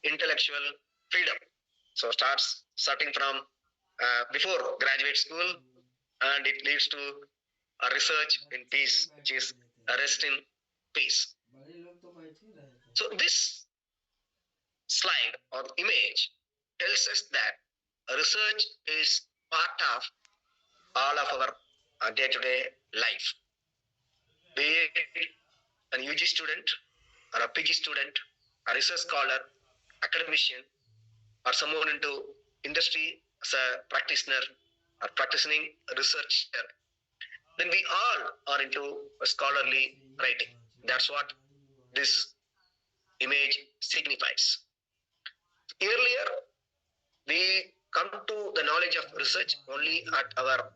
intellectual freedom. So starting from before graduate school, and it leads to a research in peace, which is a rest in peace. So this slide or image tells us that research is part of all of our day-to-day life. Be it an UG student or a PG student, a research scholar, academician, or someone into industry as a practitioner or practicing researcher, then we all are into scholarly writing. That's what this image signifies. Earlier, we come to the knowledge of research only at our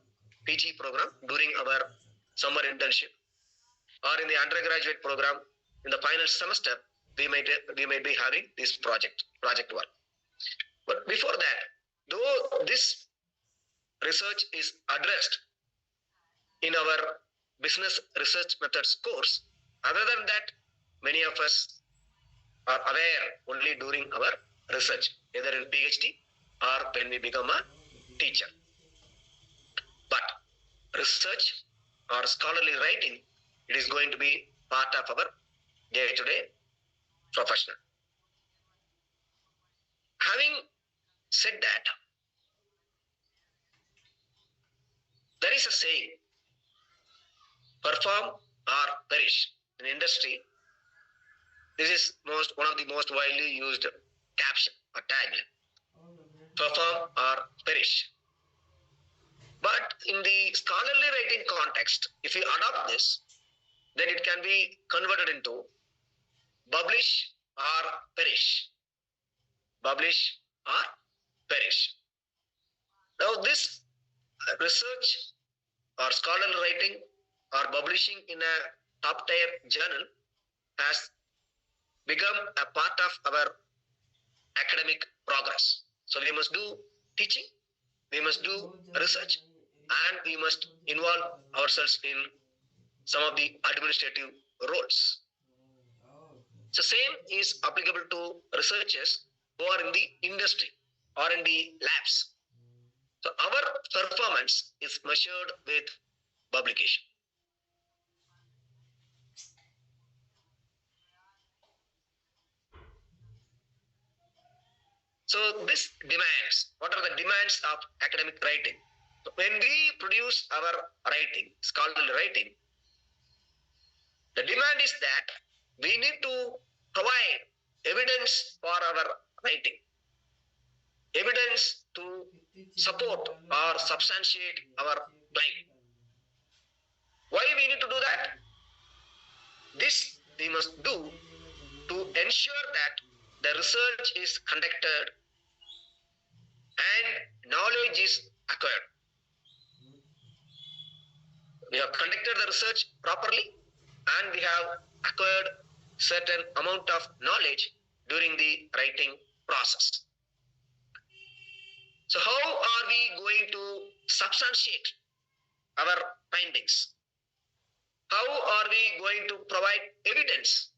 PG program during our summer internship, or in the undergraduate program in the final semester. We may be having this project work. But before that, though this research is addressed in our business research methods course, other than that, many of us are aware only during our research, either in PhD or when we become a teacher. But research or scholarly writing, it is going to be part of our day-to-day profession. Having said that, there is a saying, perform or perish. In industry, this is one of the most widely used caption or tagline. Perform or perish. But in the scholarly writing context, if you adopt this, then it can be converted into publish or perish. Publish or perish. Now this research or scholarly writing or publishing in a top tier journal has become a part of our academic progress. So we must do teaching, we must do research, and we must involve ourselves in some of the administrative roles. So same is applicable to researchers who are in the industry or in the labs. So our performance is measured with publication. So this demands, what are the demands of academic writing? So when we produce our writing, scholarly writing, the demand is that we need to provide evidence for our writing. Evidence to support or substantiate our claim. Why we need to do that? This we must do to ensure that the research is conducted and knowledge is acquired. We have conducted the research properly and we have acquired certain amount of knowledge during the writing process. So how are we going to substantiate our findings? How are we going to provide evidence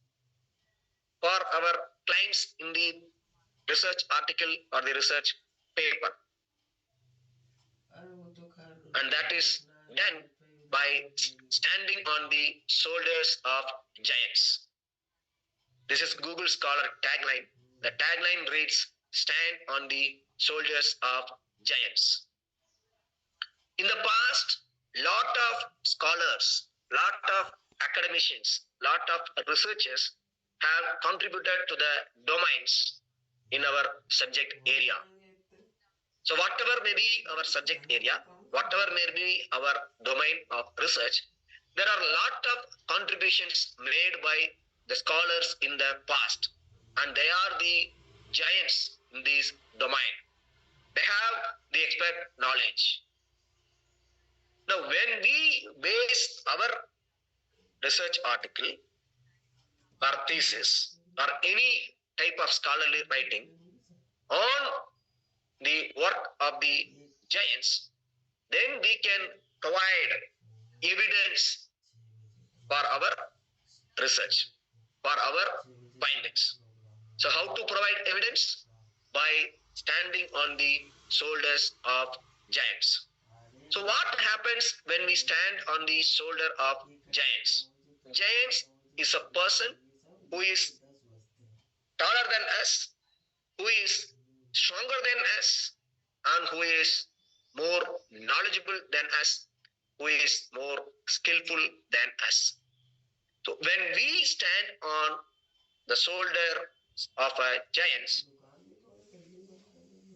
for our claims in the research article or the research paper? And that is done by standing on the shoulders of giants. This is Google Scholar tagline. The tagline reads, stand on the shoulders of giants. In the past, lot of scholars, lot of academicians, lot of researchers have contributed to the domains in our subject area. So whatever may be our subject area, whatever may be our domain of research, there are a lot of contributions made by the scholars in the past, and they are the giants in this domain. They have the expert knowledge. Now, when we base our research article or thesis or any type of scholarly writing on the work of the giants, then we can provide evidence for our research, for our findings. So how to provide evidence? By standing on the shoulders of giants. So what happens when we stand on the shoulder of giants? Giants is a person who is taller than us, who is stronger than us, and who is more knowledgeable than us, who is more skillful than us. So when we stand on the shoulder of a giant,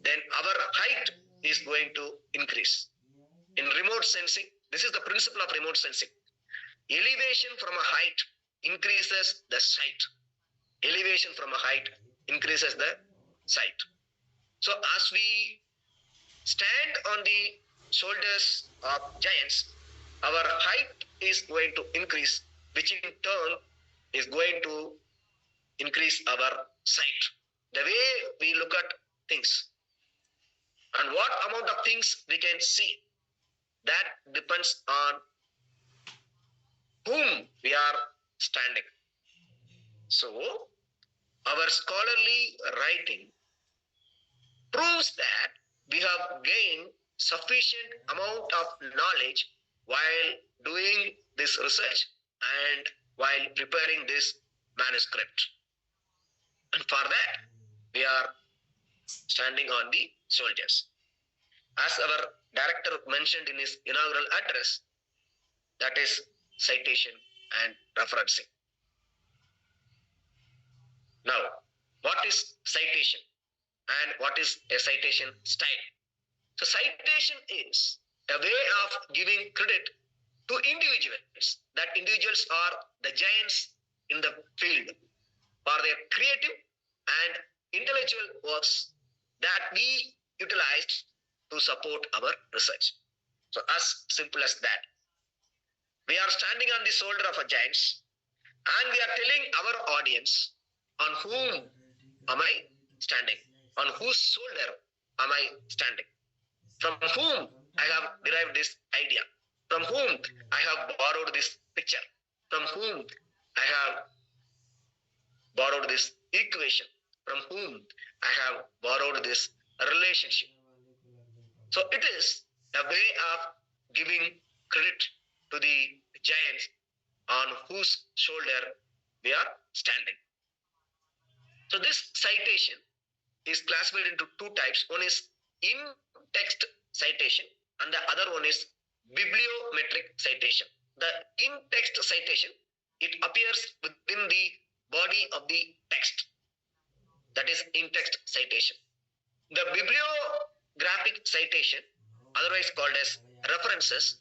then our height is going to increase. In remote sensing, this is the principle of remote sensing. Elevation from a height increases the sight. Elevation from a height increases the sight. So as we stand on the shoulders of giants, our height is going to increase, which in turn is going to increase our sight. The way we look at things and what amount of things we can see, that depends on whom we are standing. So our scholarly writing proves that we have gained sufficient amount of knowledge while doing this research and while preparing this manuscript. And for that, we are standing on the shoulders. As our director mentioned in his inaugural address, that is citation and referencing. Now, what is citation and what is a citation style? So citation is a way of giving credit to individuals. That individuals are the giants in the field for their creative and intellectual works that we utilized to support our research. So as simple as that. We are standing on the shoulder of a giants and we are telling our audience on whom am I standing? On whose shoulder am I standing? From whom I have derived this idea? From whom I have borrowed this picture? From whom I have borrowed this equation? From whom I have borrowed this relationship? So it is a way of giving credit to the giants on whose shoulder we are standing. So this citation is classified into two types. One is in-text citation and the other one is bibliometric citation. The in-text citation, it appears within the body of the text. That is in-text citation. The bibliographic citation, otherwise called as references,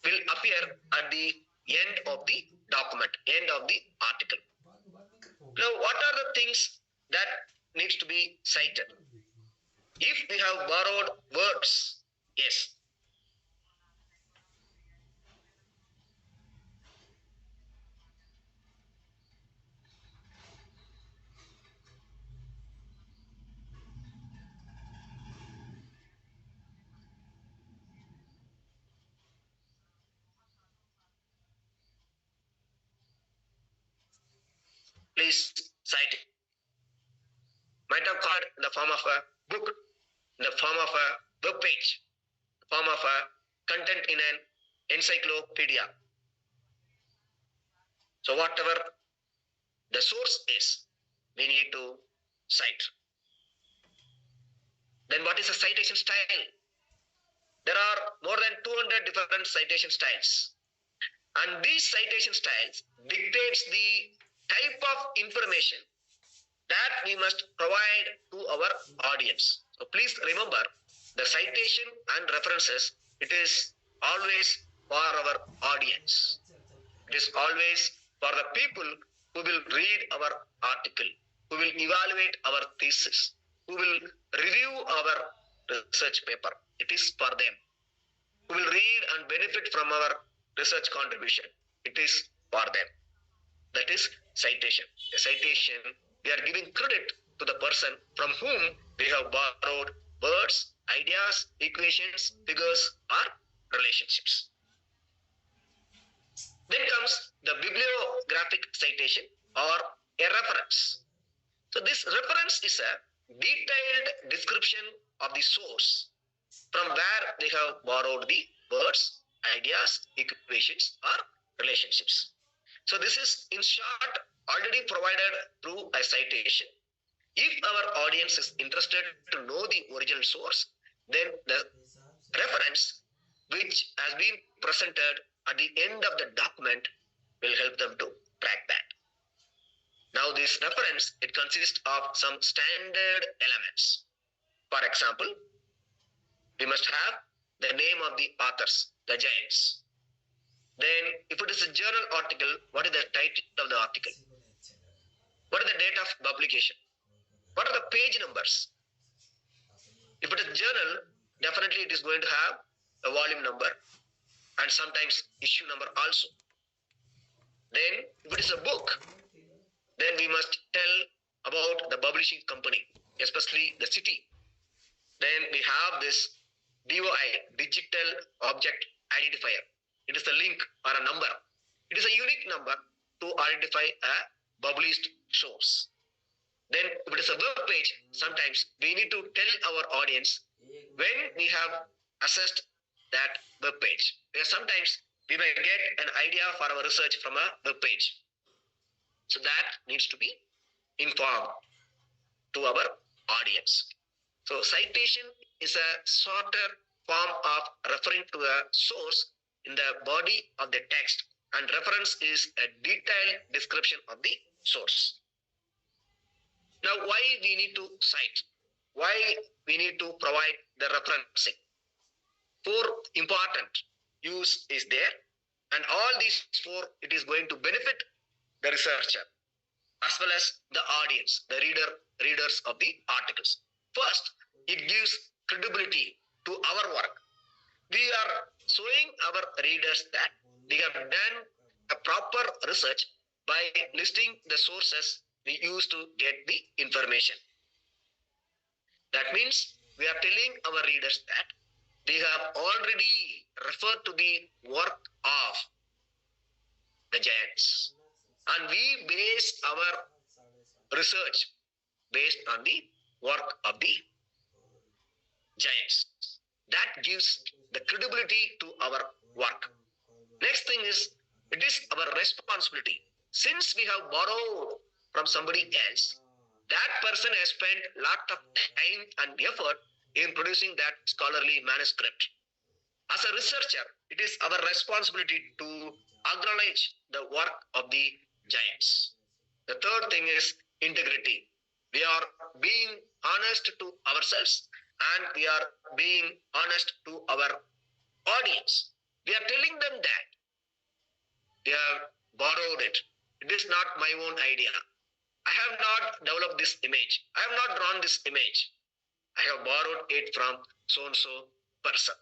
will appear at the end of the document, end of the article. Now, what are the things that needs to be cited? If we have borrowed words, yes. Please cite it. Might have called in the form of a book, in the form of a web page, in the form of a content in an encyclopedia. So whatever the source is, we need to cite. Then what is a citation style? There are more than 200 different citation styles. And these citation styles dictates the type of information that we must provide to our audience. So please remember, the citation and references, it is always for our audience. It is always for the people who will read our article, who will evaluate our thesis, who will review our research paper. It is for them. Who will read and benefit from our research contribution. It is for them. That is citation. A citation, we are giving credit to the person from whom we have borrowed words, ideas, equations, figures, or relationships. Then comes the bibliographic citation or a reference. So this reference is a detailed description of the source from where they have borrowed the words, ideas, equations, or relationships. So this is in short already provided through a citation. If our audience is interested to know the original source, then the reference which has been presented at the end of the document will help them to track that. Now this reference, it consists of some standard elements. For example, we must have the name of the authors, the giants. Then if it is a journal article, what is the title of the article? What is the date of publication? What are the page numbers? If it is a journal, definitely it is going to have a volume number and sometimes issue number also. Then if it is a book, then we must tell about the publishing company, especially the city. Then we have this DOI, Digital Object Identifier. It is a link or a number. It is a unique number to identify a published source. Then if it is a web page, sometimes we need to tell our audience when we have assessed that web page. Because sometimes we may get an idea for our research from a web page. So that needs to be informed to our audience. So citation is a shorter form of referring to a source in the body of the text, and reference is a detailed description of the source. Now, why we need to cite? Why we need to provide the referencing? 4 important use is there, and all these 4, it is going to benefit the researcher as well as the audience, the readers of the articles. First, it gives credibility to our work. We are showing our readers that we have done a proper research by listing the sources we use to get the information. That means we are telling our readers that we have already referred to the work of the giants, and we base our research based on the work of the giants. That gives the credibility to our work. Next thing is, it is our responsibility. Since we have borrowed from somebody else, that person has spent a lot of time and effort in producing that scholarly manuscript. As a researcher, it is our responsibility to acknowledge the work of the giants. The third thing is integrity. We are being honest to ourselves and we are being honest to our audience. We are telling them that we have borrowed it. It is not my own idea. I have not developed this image. I have not drawn this image. I have borrowed it from so-and-so person.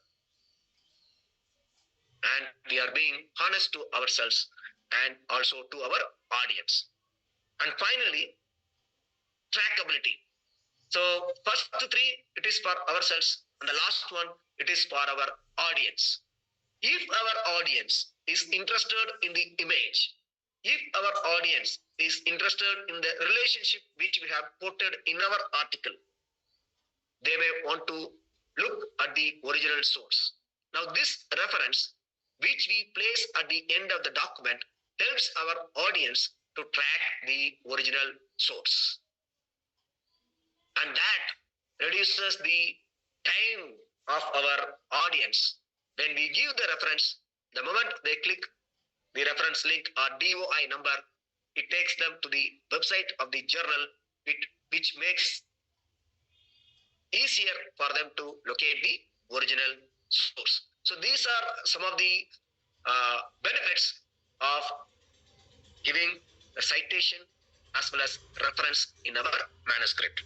And we are being honest to ourselves and also to our audience. And finally, trackability. So first 3, it is for ourselves, and the last one, it is for our audience. If our audience is interested in the image, if our audience is interested in the relationship which we have quoted in our article, they may want to look at the original source. Now this reference, which we place at the end of the document, helps our audience to track the original source. And that reduces the time of our audience. When we give the reference, the moment they click the reference link or DOI number, it takes them to the website of the journal, which makes easier for them to locate the original source. So these are some of the benefits of giving a citation as well as reference in our manuscript.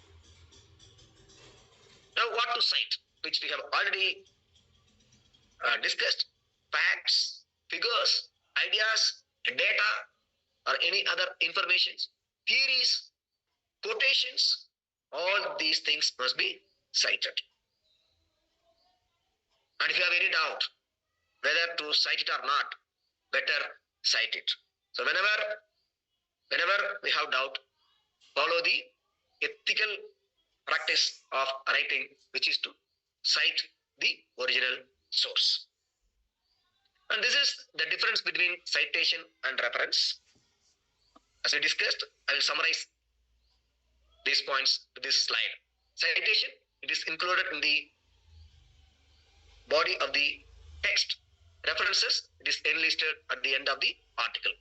Now what to cite, which we have already discussed: facts, figures, ideas, data, or any other informations, theories, quotations, all these things must be cited. And if you have any doubt whether to cite it or not, better cite it. So whenever we have doubt, follow the ethical practice of writing, which is to cite the original source. And this is the difference between citation and reference. As we discussed, I will summarize these points to this slide. Citation, it is included in the body of the text. References, it is enlisted at the end of the article.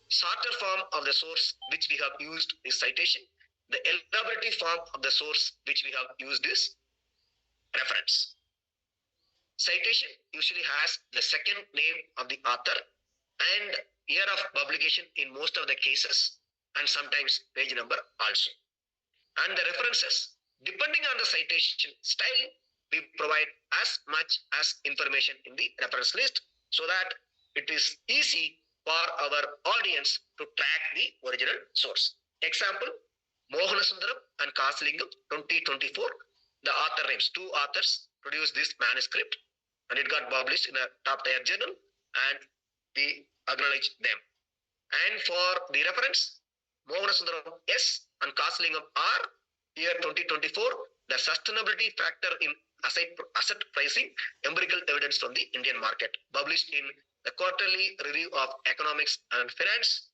Shorter form of the source which we have used is citation. The elaborative form of the source which we have used is reference. Citation usually has the second name of the author and year of publication in most of the cases, and sometimes page number also. And the references, depending on the citation style, we provide as much as information in the reference list so that it is easy for our audience to track the original source. Example, Mohanasundaram and Kasilingam 2024. The author names, two authors produced this manuscript and it got published in a top tier journal and we acknowledge them. And for the reference, Mohanasundaram S and Kasilingam R, year 2024, the sustainability factor in asset pricing, empirical evidence from the Indian market, published in the Quarterly Review of Economics and Finance,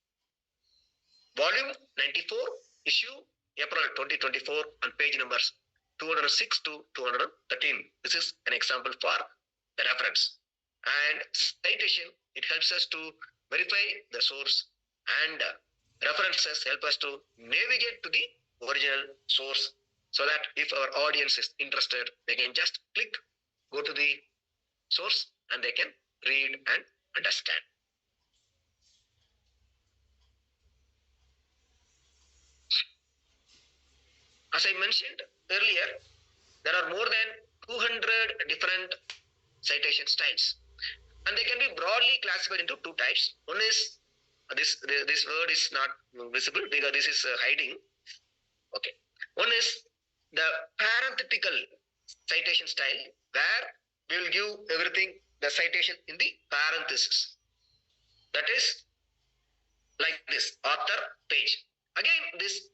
volume 94, issue April 2024, and page numbers 206 to 213. This is an example for the reference. And citation, it helps us to verify the source, and references help us to navigate to the original source so that if our audience is interested, they can just click, go to the source, and they can read and understand. As I mentioned earlier, there are more than 200 different citation styles, and they can be broadly classified into two types. One is this word is not visible because this is hiding. Okay. One is the parenthetical citation style, where we will give everything, the citation in the parenthesis. That is like this, author, page. Again, this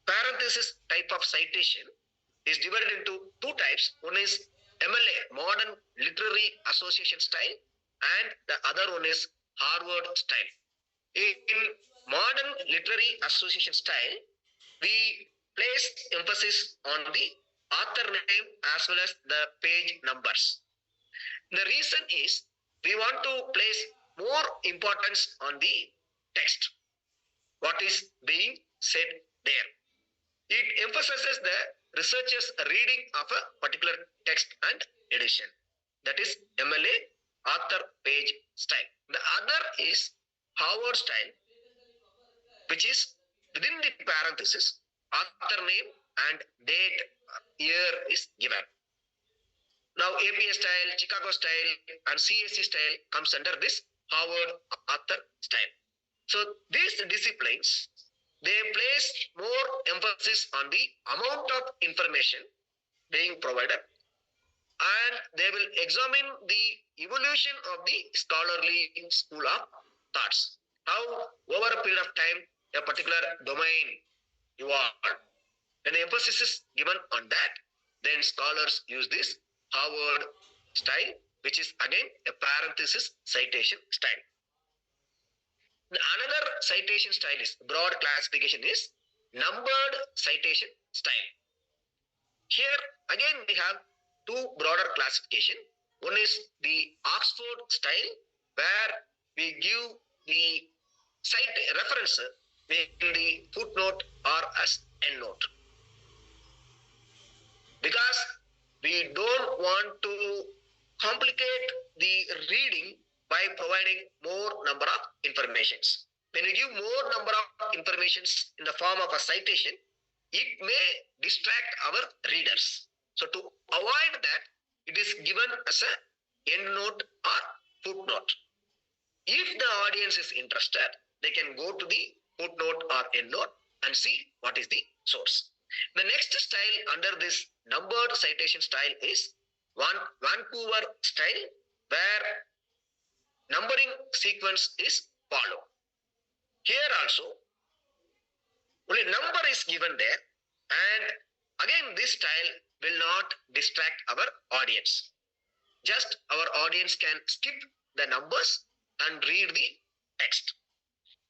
parenthesis type of citation is divided into two types. One is MLA, Modern Literary Association style, and the other one is Harvard style. In Modern Literary Association style, we place emphasis on the author name as well as the page numbers. The reason is we want to place more importance on the text, what is being said there. It emphasizes the researcher's reading of a particular text and edition. That is MLA, author page style. The other is Harvard style, which is within the parenthesis, author name and date, year is given. Now APA style, Chicago style and CSC style comes under this Harvard author style. So these disciplines, they place more emphasis on the amount of information being provided, and they will examine the evolution of the scholarly school of thoughts. How over a period of time a particular domain evolved. When the emphasis is given on that, then scholars use this Harvard style, which is again a parenthesis citation style. Another citation style is, broad classification is numbered citation style. Here again we have two broader classification. One is the Oxford style, where we give the reference in the footnote or as endnote. Because we don't want to complicate the reading by providing more number of informations. When we give more number of informations in the form of a citation, it may distract our readers. So to avoid that, it is given as a endnote or footnote. If the audience is interested, they can go to the footnote or endnote and see what is the source. The next style under this numbered citation style is Vancouver style, where numbering sequence is followed. Here also, only number is given there, And again, this style will not distract our audience. Just our audience can skip the numbers and read the text.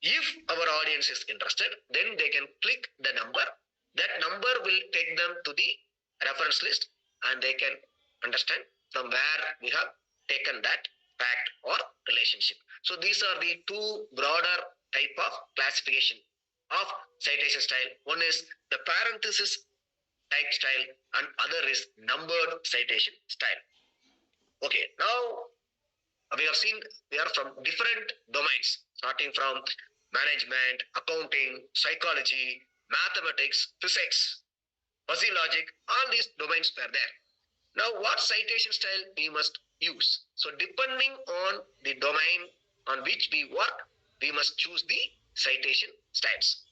If our audience is interested, then they can click the number. That number will take them to the reference list and they can understand from where we have taken that fact or relationship. So these are the two broader type of classification of citation style. One is the parenthesis type style and other is numbered citation style. Okay, now we have seen we are from different domains, starting from management, accounting, psychology, mathematics, physics, fuzzy logic, all these domains were there. Now, what citation style we must use? So, depending on the domain on which we work, we must choose the citation styles.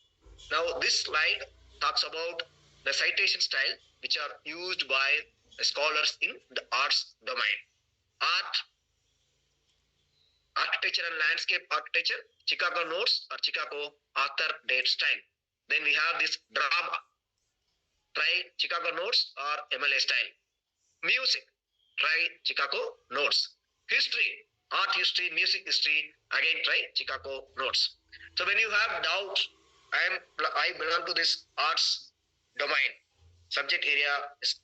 Now, this slide talks about the citation style which are used by the scholars in the arts domain. Art, architecture and landscape architecture, Chicago notes or Chicago author date style. Then we have this drama, try Chicago notes or MLA style. Music, try Chicago notes. History, art history, music history, again try Chicago notes. So when you have doubt, I belong to this arts domain. Subject area is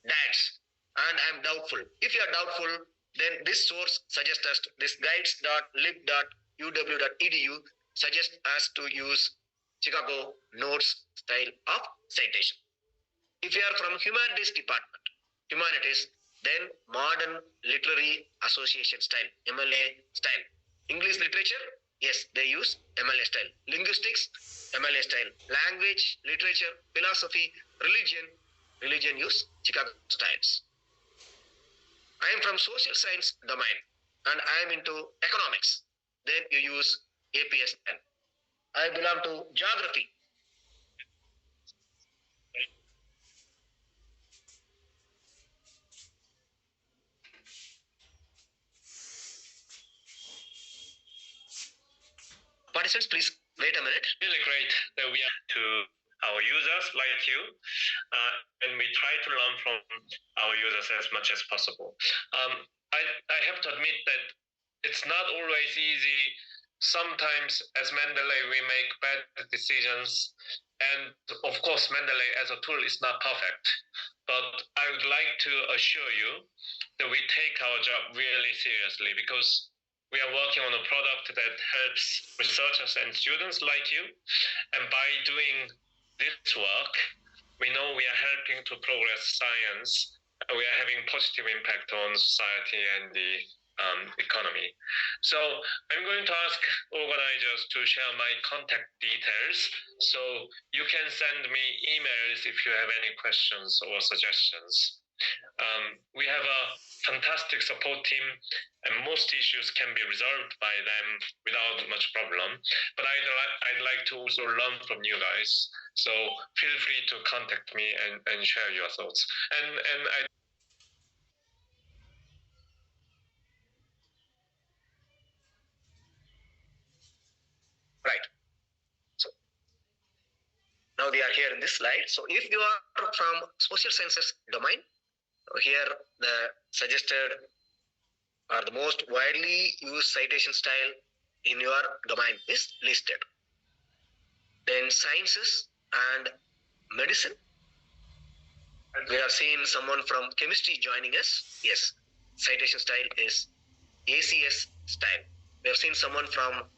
dance and I am doubtful. If you are doubtful, then this source suggests us this guides.lib.uw.edu suggests us to use Chicago notes style of citation. If you are from humanities department, humanities, then modern literary association style, MLA style. English literature, yes, they use MLA style. Linguistics, MLA style. Language, literature, philosophy, religion use Chicago styles. I am from social science domain and I am into economics. Then you use APS style. I belong to geography. Participants, please wait a minute. Really great that we are to our users like you, and we try to learn from our users as much as possible. I have to admit that it's not always easy. Sometimes as Mendeley, we make bad decisions. And of course, Mendeley as a tool is not perfect. But I would like to assure you that we take our job really seriously because we are working on a product that helps researchers and students like you. And by doing this work, we know we are helping to progress science. We are having positive impact on society and the economy. So I'm going to ask organizers to share my contact details. So you can send me emails if you have any questions or suggestions. We have a fantastic support team and most issues can be resolved by them without much problem. But I'd like to also learn from you guys. So feel free to contact me and share your thoughts. And I Right. So now we are here in this slide. So if you are from social sciences domain, here the suggested or the most widely used citation style in your domain is listed. Then sciences and medicine. We have seen someone from chemistry joining us. Yes, citation style is ACS style. We have seen someone from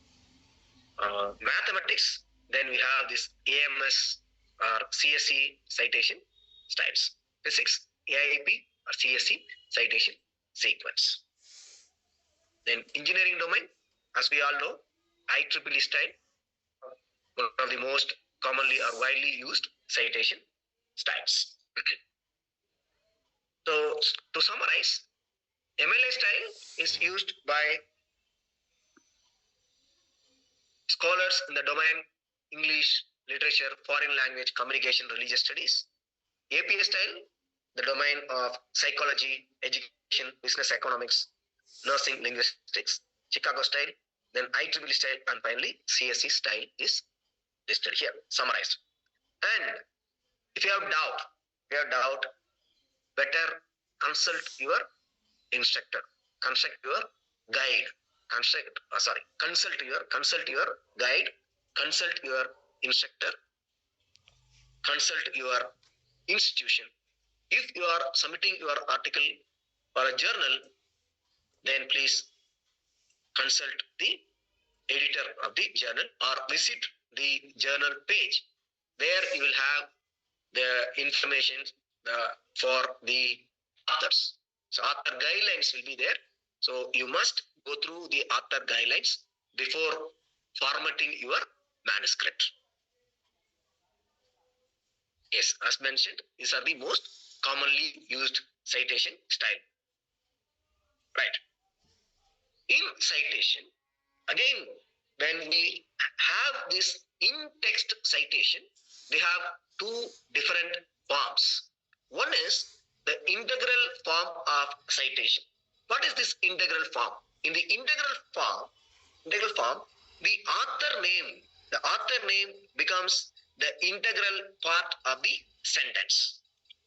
mathematics. Then we have this AMS or CSE citation styles. Physics, AIP or CSE citation sequence. Then engineering domain, as we all know, IEEE style, one of the most commonly or widely used citation styles. So to summarize, MLA style is used by scholars in the domain English, literature, foreign language, communication, religious studies. APA style, the domain of psychology, education, business economics, nursing, linguistics. Chicago style, then IEEE style, and finally CSE style is listed here, summarized. And If you have doubt, better consult your instructor, consult your guide, consult your guide, consult your instructor, consult your institution. If you are submitting your article or a journal, then please consult the editor of the journal or visit the journal page. There you will have the information for the authors. So author guidelines will be there. So you must go through the author guidelines before formatting your manuscript. Yes, as mentioned, these are the most commonly used citation style. Right. In citation, again, when we have this in-text citation, we have two different forms. One is the integral form of citation. What is this integral form? In the integral form, the author name becomes the integral part of the sentence.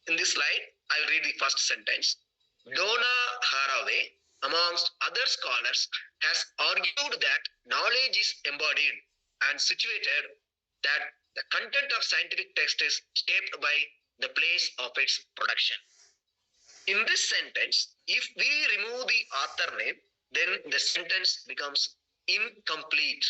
In this slide, I'll read the first sentence. Donna Haraway, amongst other scholars, has argued that knowledge is embodied and situated, that the content of scientific text is shaped by the place of its production. In this sentence, if we remove the author name, then the sentence becomes incomplete.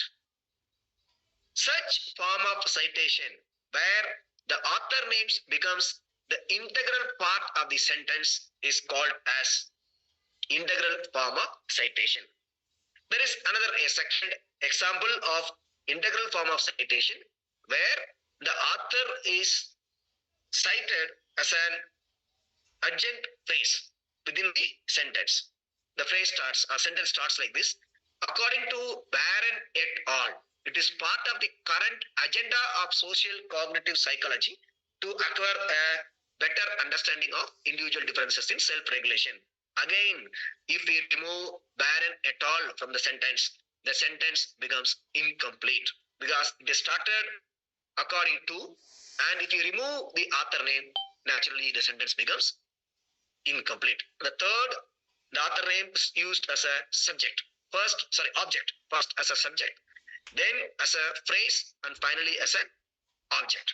Such form of citation, where the author names becomes the integral part of the sentence, is called as integral form of citation. There is another second example of integral form of citation, where the author is cited as an adjunct phrase within the sentence. The sentence starts like this. According to Baron et al., it is part of the current agenda of social cognitive psychology to acquire a better understanding of individual differences in self-regulation. Again, if we remove Baron et al. From the sentence becomes incomplete because it is started according to, and if you remove the author name, naturally the sentence becomes incomplete. The third, the author name is used as a object. First as a subject, then as a phrase, and finally as an object.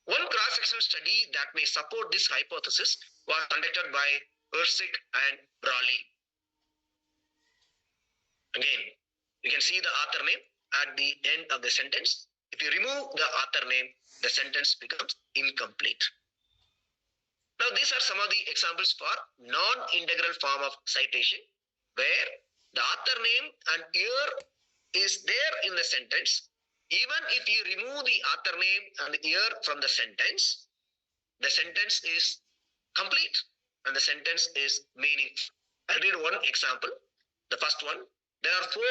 One cross-sectional study that may support this hypothesis was conducted by Ursic and Brawley. Again, you can see the author name at the end of the sentence. If you remove the author name, the sentence becomes incomplete. Now, these are some of the examples for non-integral form of citation, where the author name and year is there in the sentence. Even if you remove the author name and year from the sentence is complete and the sentence is meaningful. I'll read one example. The first one, there are 4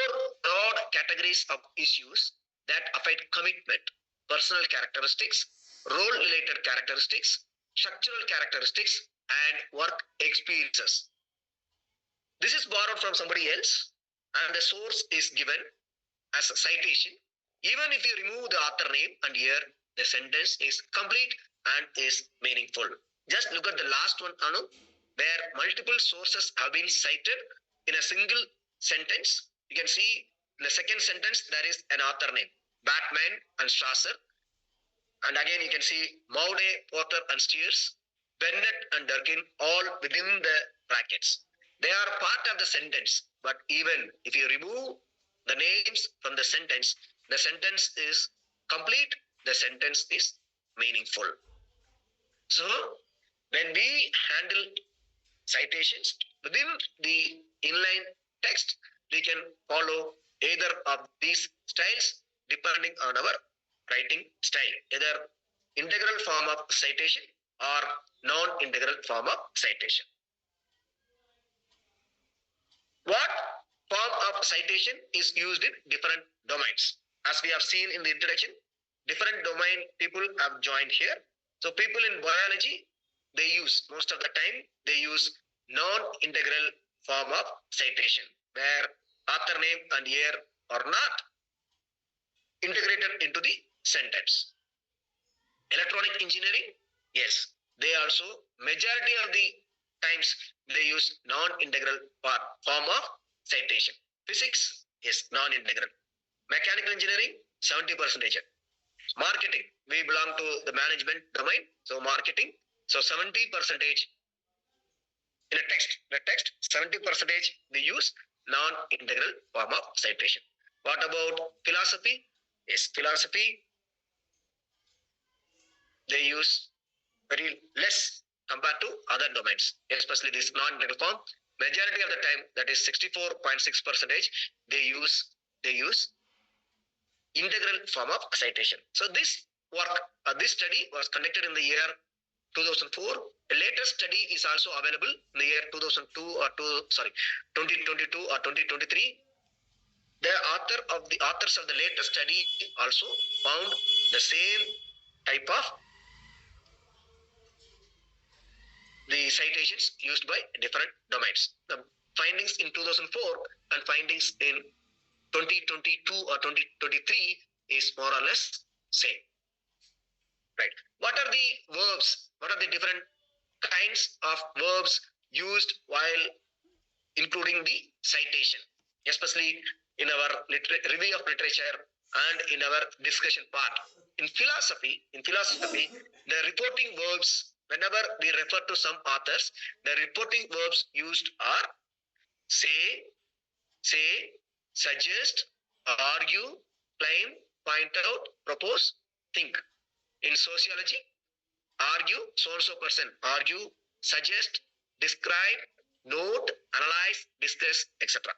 broad categories of issues that affect commitment: personal characteristics, role-related characteristics, structural characteristics, and work experiences. This is borrowed from somebody else and the source is given as a citation. Even if you remove the author name and year, the sentence is complete and is meaningful. Just look at the last one, Anu, where multiple sources have been cited in a single sentence. You can see in the second sentence there is an author name, Batman and Strasser. And again you can see Maude, Porter and Steers, Bennett and Durkin, all within the brackets. They are part of the sentence, but even if you remove the names from the sentence is complete, the sentence is meaningful. So when we handle citations within the inline text, we can follow either of these styles depending on our writing style, either integral form of citation or non-integral form of citation. What form of citation is used in different domains? As we have seen in the introduction, different domain people have joined here. So people in biology, they use, most of the time, they use non-integral form of citation, where author name and year are not integrated into the sentence. Electronic engineering, Yes, they also, majority of the times they use non-integral form of citation. Physics is non-integral. Mechanical engineering, 70%. Marketing, we belong to the management domain, so marketing, so 70% in a text, 70% we use non-integral form of citation. What about philosophy? Yes, philosophy, they use very less compared to other domains, especially this non-integral form. Majority of the time, that is 64.6%, they use integral form of citation. So this work, this study was conducted in the year 2004. A latest study is also available in the year 2002 or 2022 or 2023. The authors of the latest study also found the same type of the citations used by different domains. The findings in 2004 and findings in 2022 or 2023 is more or less same. Right. What are the verbs? What are the different kinds of verbs used while including the citation, especially in our review of literature and in our discussion part? In philosophy, the reporting verbs, whenever we refer to some authors, the reporting verbs used are say, suggest, argue, claim, point out, propose, think. In sociology, argue, so-and-so person, argue, suggest, describe, note, analyze, discuss, etc.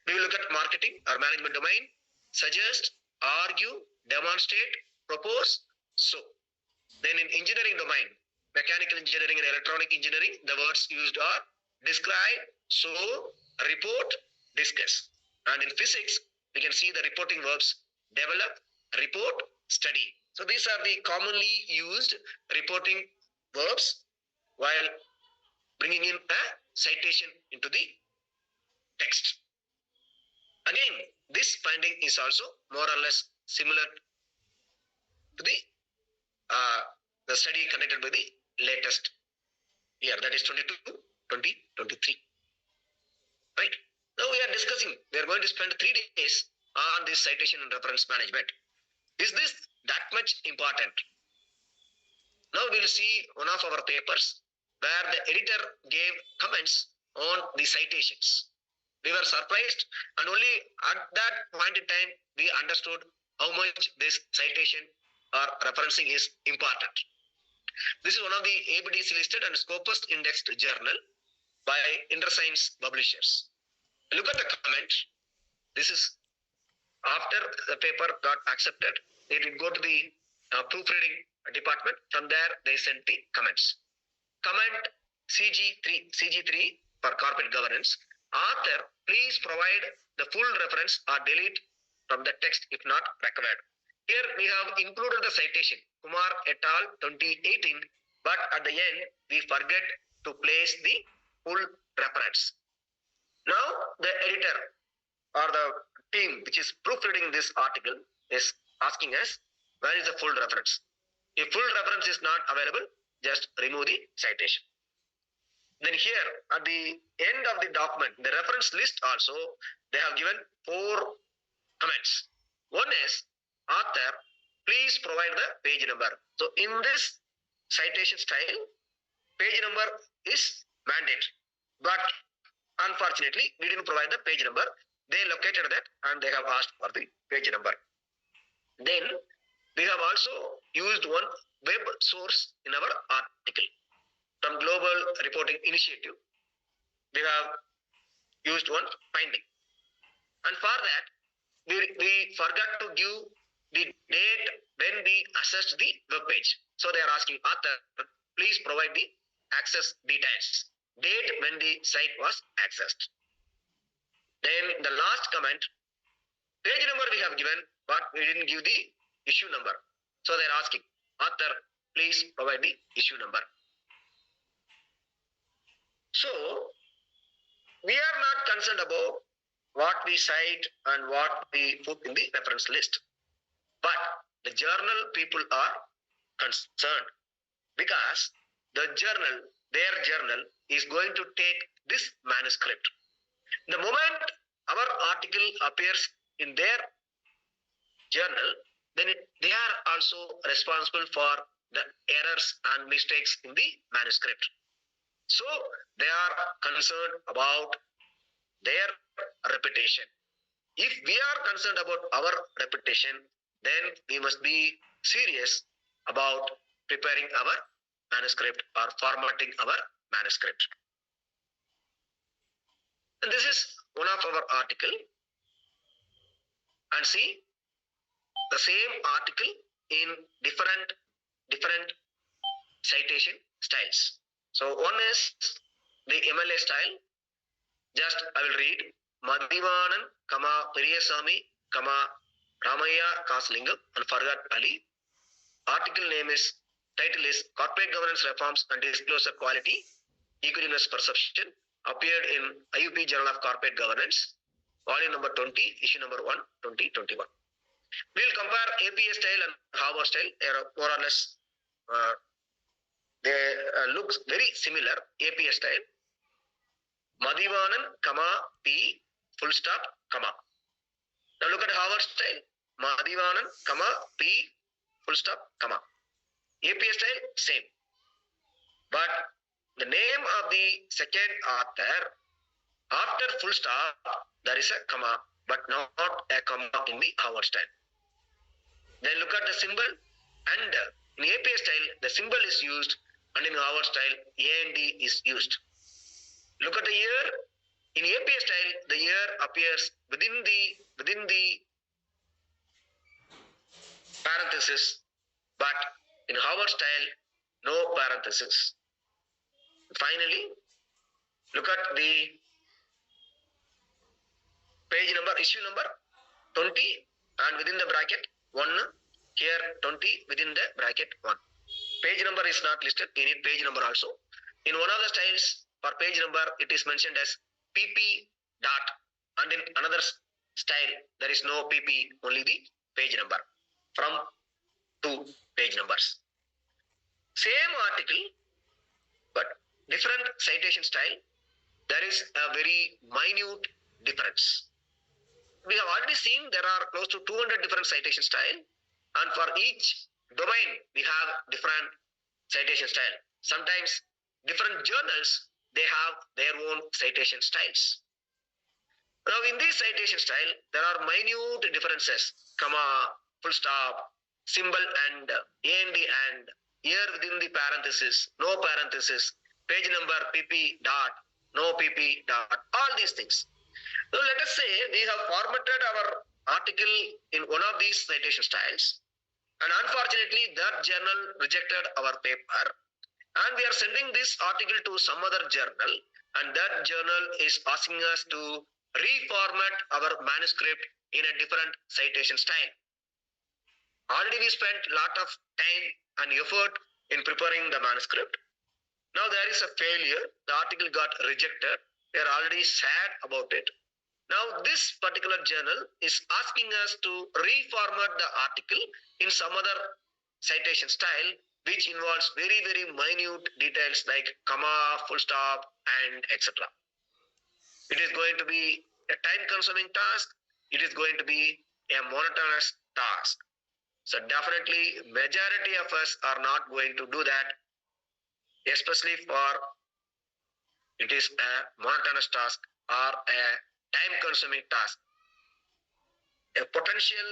We will look at marketing or management domain, suggest, argue, demonstrate, propose, so. Then in engineering domain, mechanical engineering and electronic engineering, the words used are describe, show, report, discuss. And in physics, we can see the reporting verbs develop, report, study. So these are the commonly used reporting verbs while bringing in a citation into the text. Again, this finding is also more or less similar to the study conducted by the latest year, that is 2023. Right. Now we are going to spend 3 days on this citation and reference management. Is this that much important? Now we'll see one of our papers where the editor gave comments on the citations. We were surprised, and only at that point in time we understood how much this citation or referencing is important. This is one of the ABDC listed and Scopus indexed journal by InterScience publishers. Look at the comment. This is after the paper got accepted. They did go to the proofreading department. From there, they sent the comments. Comment CG3 for corporate governance. Author, please provide the full reference or delete from the text if not required. Here we have included the citation, Kumar et al. 2018, but at the end, we forget to place the full reference. Now, the editor or the team which is proofreading this article is asking us, where is the full reference? If full reference is not available, just remove the citation. Then here, at the end of the document, the reference list also, they have given 4 comments. One is, author, please provide the page number. So in this citation style, page number is mandatory. But unfortunately, we didn't provide the page number. They located that and they have asked for the page number. Then we have also used one web source in our article from Global Reporting Initiative. We have used one finding. And for that, we forgot to give the date when we assessed the web page. So they are asking, author, please provide the access details. Date when the site was accessed. Then the last comment, page number we have given, but we didn't give the issue number. So they're asking, author, please provide the issue number. So we are not concerned about what we cite and what we put in the reference list. But the journal people are concerned. because their journal is going to take this manuscript. The moment our article appears in their journal, then they are also responsible for the errors and mistakes in the manuscript. So they are concerned about their reputation. If we are concerned about our reputation, then we must be serious about preparing our manuscript or formatting our manuscript. And this is one of our article. And see the same article in different citation styles. So one is the MLA style. Just I will read Madhivanan, Periyasamy, Ramaya Kaslingam, and Fargat Ali. Article title is Corporate Governance Reforms and Disclosure Quality, Equityness Perception, appeared in IUP Journal of Corporate Governance, volume number 20, issue number 1, 2021. We'll compare APA style and Harvard style. They are more or less, they look very similar. APA style. Madhivanan, P, full stop, comma. Now look at Harvard style. Madhivanan, P, full stop, comma. APA style, same. But the name of the second author, after full stop, there is a comma, but not a comma in the Harvard style. Then look at the symbol, and in APA style, the symbol is used, and in Harvard style, A and D is used. Look at the year. In APA style, the year appears within the parenthesis, but in Harvard style, no parenthesis. Finally, look at the page number, issue number 20, and within the bracket 1, here 20 within the bracket 1. Page number is not listed. We need page number also. In one of the styles, for page number, it is mentioned as PP dot, and in another style, there is no PP, only the page number from 2 page numbers. Same article, but different citation style. There is a very minute difference. We have already seen there are close to 200 different citation style, and for each domain, we have different citation style. Sometimes different journals, they have their own citation styles. Now in this citation style, there are minute differences, comma, full stop, symbol and and, year within the parenthesis, no parenthesis, page number, PP dot, no PP dot, all these things. So let us say we have formatted our article in one of these citation styles, and unfortunately that journal rejected our paper, and we are sending this article to some other journal, and that journal is asking us to reformat our manuscript in a different citation style. Already we spent a lot of time and effort in preparing the manuscript. Now there is a failure. The article got rejected. We are already sad about it. Now this particular journal is asking us to reformat the article in some other citation style, which involves very, very minute details like comma, full stop, and etc. It is going to be a time-consuming task. It is going to be a monotonous task. So definitely majority of us are not going to do that, especially for it is a monotonous task or a time-consuming task. A potential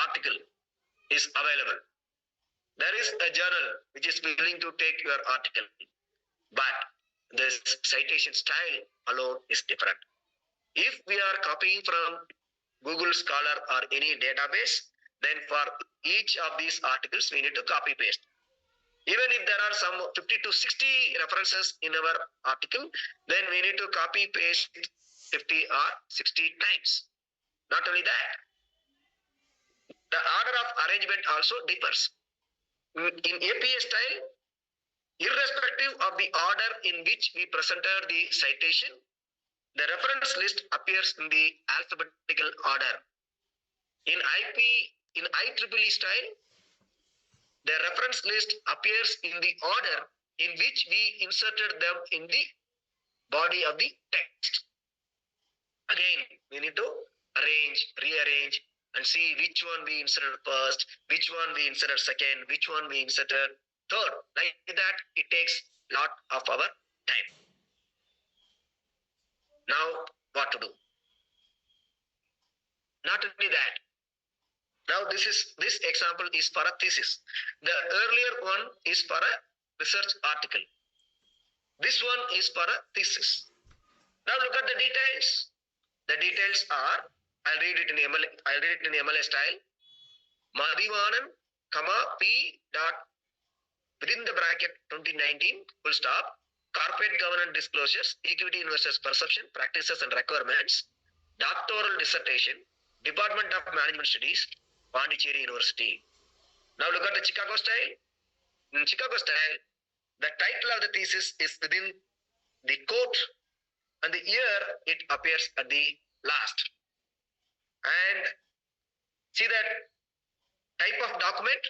article is available. There is a journal which is willing to take your article, but the citation style alone is different. If we are copying from Google Scholar or any database, then for each of these articles, we need to copy paste. Even if there are some 50 to 60 references in our article, then we need to copy paste 50 or 60 times. Not only that, the order of arrangement also differs. In APA style, irrespective of the order in which we presented the citation, the reference list appears in the alphabetical order. In IEEE style, the reference list appears in the order in which we inserted them in the body of the text. Again, we need to arrange, rearrange, and see which one we inserted first, which one we inserted second, which one we inserted third. Like that, it takes a lot of our time. Now, what to do? Not only that. Now, this example is for a thesis. The earlier one is for a research article. This one is for a thesis. Now, look at the details. The details are, I'll read it in MLA style. Madhivanan, P. dot within the bracket 2019 full stop. Corporate governance disclosures, equity investors perception, practices and requirements. Doctoral dissertation, Department of Management Studies, Pondicherry University. Now look at the Chicago style. In Chicago style, the title of the thesis is within the quote and the year it appears at the last. And see that type of document,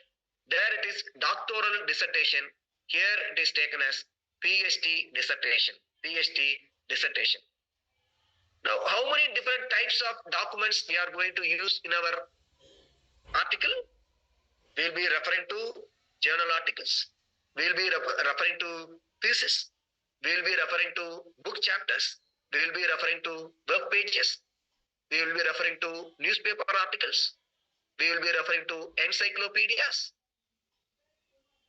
there it is doctoral dissertation. Here it is taken as Ph.D. dissertation. Ph.D. dissertation. Now, how many different types of documents we are going to use in our article? We will be referring to journal articles. We will be referring to thesis. We will be referring to book chapters. We will be referring to web pages. We will be referring to newspaper articles. We will be referring to encyclopedias.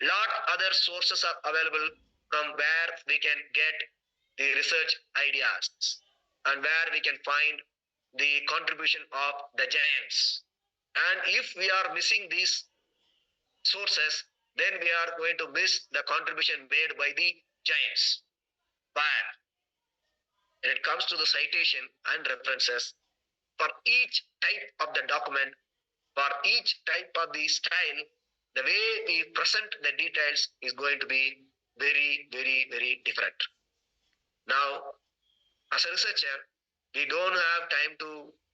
Lot other sources are available from where we can get the research ideas and where we can find the contribution of the giants. And if we are missing these sources, then we are going to miss the contribution made by the giants. But when it comes to the citation and references, for each type of the document, for each type of the style, the way we present the details is going to be very, very, very different. Now, as a researcher, we don't have time to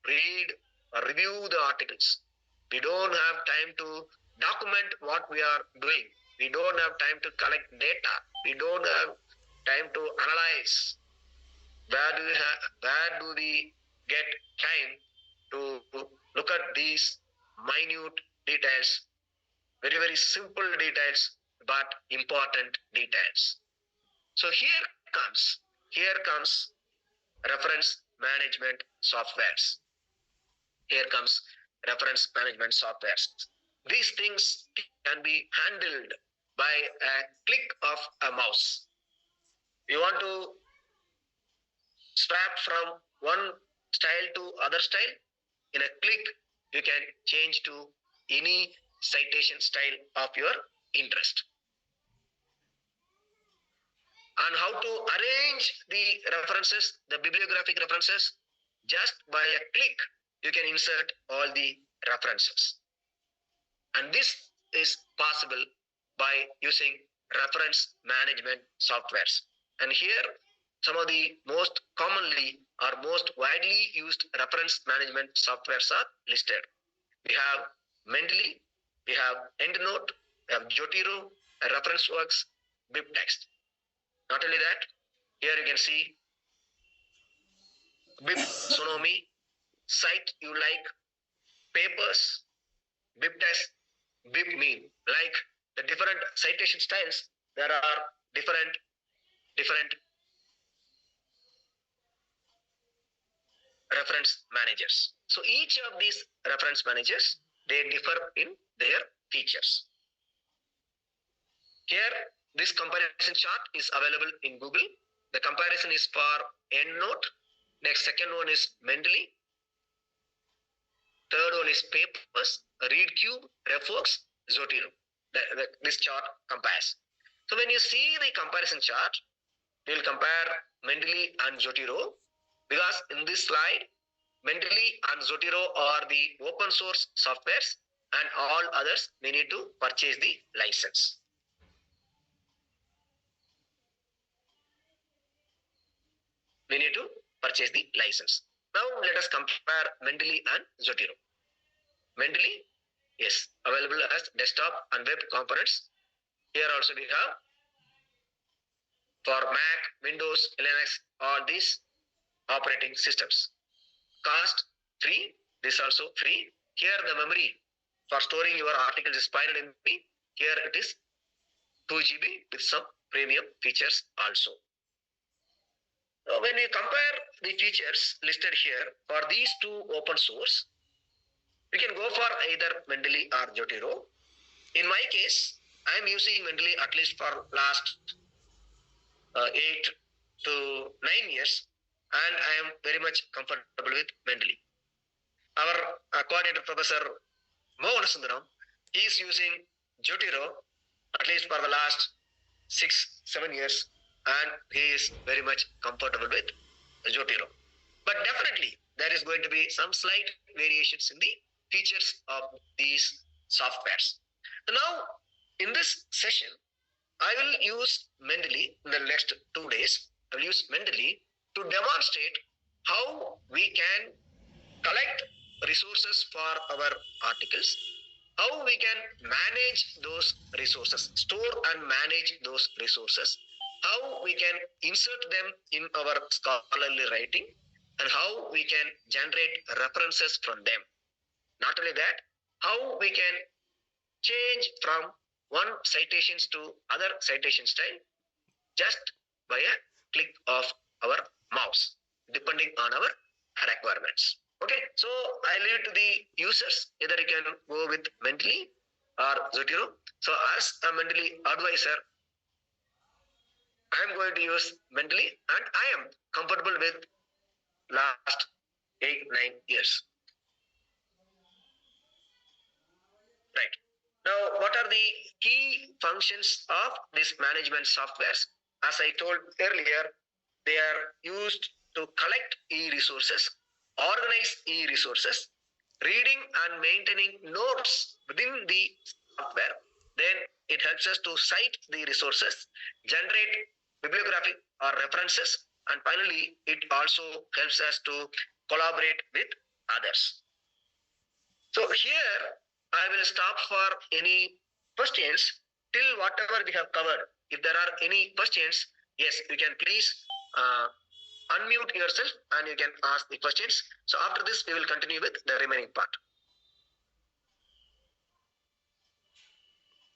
read or review the articles. We don't have time to document what we are doing. We don't have time to collect data. We don't have time to analyze. Where do we get time to look at these minute details, very, very simple details, but important details. So here comes reference management softwares. Here comes reference management softwares. These things can be handled by a click of a mouse. You want to swap from one style to other style, in a click you can change to any citation style of your interest. And how to arrange the references, the bibliographic references, just by a click you can insert all the references. And this is possible by using reference management softwares. And here some of the most commonly or most widely used reference management softwares are listed. We have Mendeley, we have EndNote, we have Jotiro, ReferenceWorks, BibText. Not only that, here you can see BibSonomy, Cite You Like, Papers, BibTest, BibMe. Like the different citation styles, there are different reference managers. So each of these reference managers, they differ in their features. Here, this comparison chart is available in Google. The comparison is for EndNote. Next, second one is Mendeley. Third one is Papers, ReadCube, RefWorks, Zotero. This chart compares. So when you see the comparison chart, we will compare Mendeley and Zotero, because in this slide, Mendeley and Zotero are the open source softwares, and all others we need to purchase the license. We need to purchase the license. Now let us compare Mendeley and Zotero. Mendeley, Yes, available as desktop and web components. Here also we have for Mac, Windows, Linux, all these operating systems. Cost free. This also free. Here the memory for storing your articles is 500 MB. Here it is 2 GB with some premium features also. Now, when we compare the features listed here for these two open source, we can go for either Mendeley or Jotaro. In my case, I am using Mendeley at least for last 8 to 9 years, and I am very much comfortable with Mendeley. Our coordinator Professor Mohan Sundaram is using Jotaro at least for the last 6-7 years, and he is very much comfortable with Jotaro. But definitely there is going to be some slight variations in the features of these softwares. Now, in this session, I will use Mendeley in the next 2 days. I will use Mendeley to demonstrate how we can collect resources for our articles, how we can manage those resources, store and manage those resources, how we can insert them in our scholarly writing, and how we can generate references from them. Not only that, how we can change from one citations to other citation style just by a click of our mouse, depending on our requirements. Okay, so I leave it to the users, either you can go with Mendeley or Zotero. So as a Mendeley advisor, I am going to use Mendeley, and I am comfortable with last 8-9 years. Right. Now, what are the key functions of this management softwares? As I told earlier, they are used to collect e-resources, organize e-resources, reading and maintaining notes within the software. Then it helps us to cite the resources, generate bibliographic or references, and finally, it also helps us to collaborate with others. So here, I will stop for any questions till whatever we have covered. If there are any questions, yes, you can please unmute yourself and you can ask the questions. So after this, we will continue with the remaining part.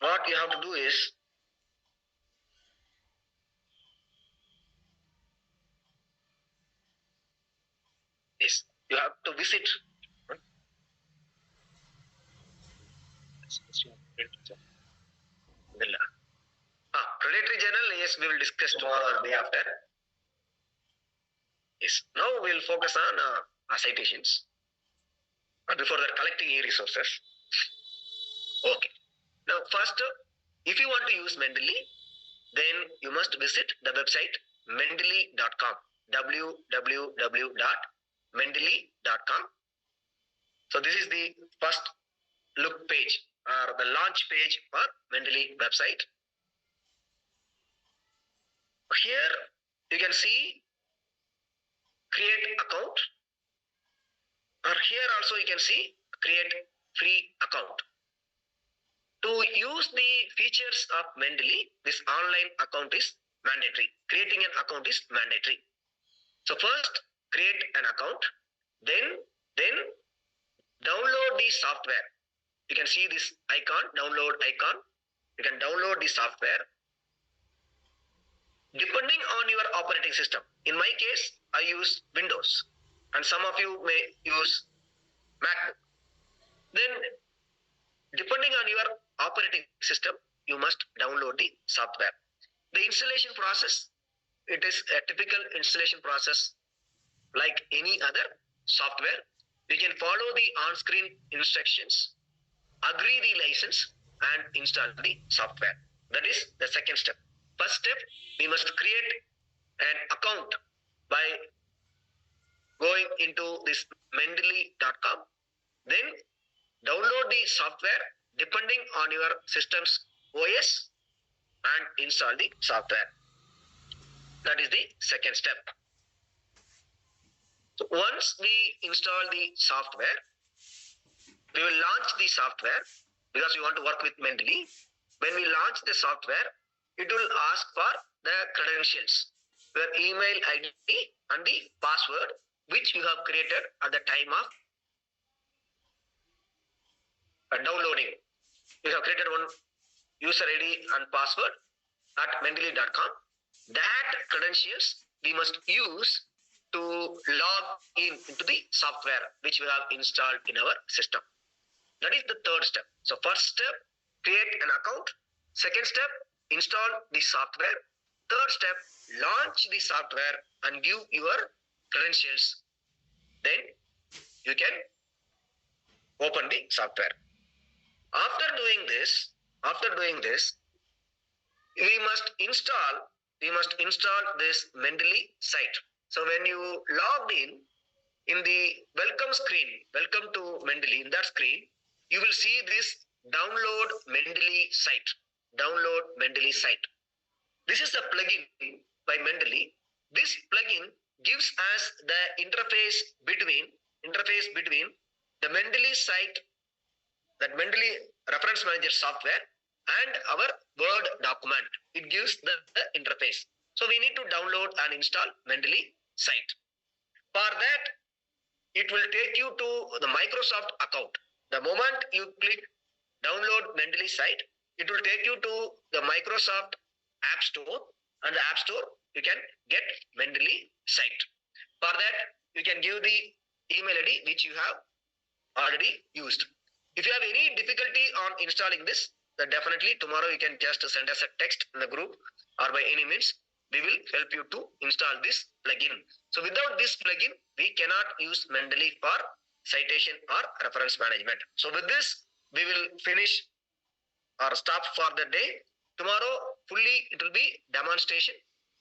What you have to do is, you have to visit predatory journal. Yes, we will discuss tomorrow or day after. Yes, now we will focus on citations. Before that, collecting e-resources. Okay. Now, first, if you want to use Mendeley, then you must visit the website mendeley.com, www.mendeley.com. So this is the first look page or the launch page for Mendeley website. Here you can see create account, or here also you can see create free account. To use the features of Mendeley, this online account is mandatory. Creating an account is mandatory. So first create an account, then download the software. You can see this icon, download icon. You can download the software depending on your operating system. In my case, I use Windows, and some of you may use MacBook. Then depending on your operating system, you must download the software. The installation process, it is a typical installation process like any other software. You can follow the on-screen instructions, agree the license, and install the software. That is the second step. First step, we must create an account by going into this mendeley.com. Then download the software depending on your system's OS and install the software. That is the second step. So once we install the software, We will launch the software because we want to work with Mendeley. When we launch the software, it will ask for the credentials, your email ID and the password which you have created at the time of downloading. You have created one user ID and password at mendeley.com. That credentials we must use to log into the software which we have installed in our system. That is the third step. So first step, create an account. Second step, install the software. Third step, launch the software and give your credentials. Then you can open the software. After doing this, we must install this Mendeley site. So when you logged in the welcome screen, welcome to Mendeley, in that screen, you will see this download Mendeley site. Download Mendeley site. This is a plugin by Mendeley. This plugin gives us the interface between the Mendeley site, that Mendeley reference manager software, and our Word document. It gives the interface. So we need to download and install Mendeley site. For that, it will take you to the Microsoft account. The moment you click download Mendeley site, it will take you to the Microsoft App Store, and the App Store you can get Mendeley site. For that, you can give the email ID which you have already used. If you have any difficulty on installing this, then definitely tomorrow you can just send us a text in the group, or by any means we will help you to install this plugin. So without this plugin, we cannot use Mendeley for citation or reference management. So with this, we will finish or stop for the day. Tomorrow fully it will be demonstration.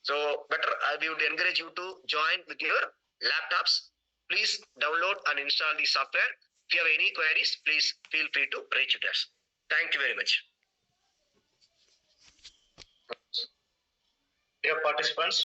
So better we would encourage you to join with your laptops. Please download and install the software. If you have any queries, please feel free to reach us. Thank you very much. Dear participants,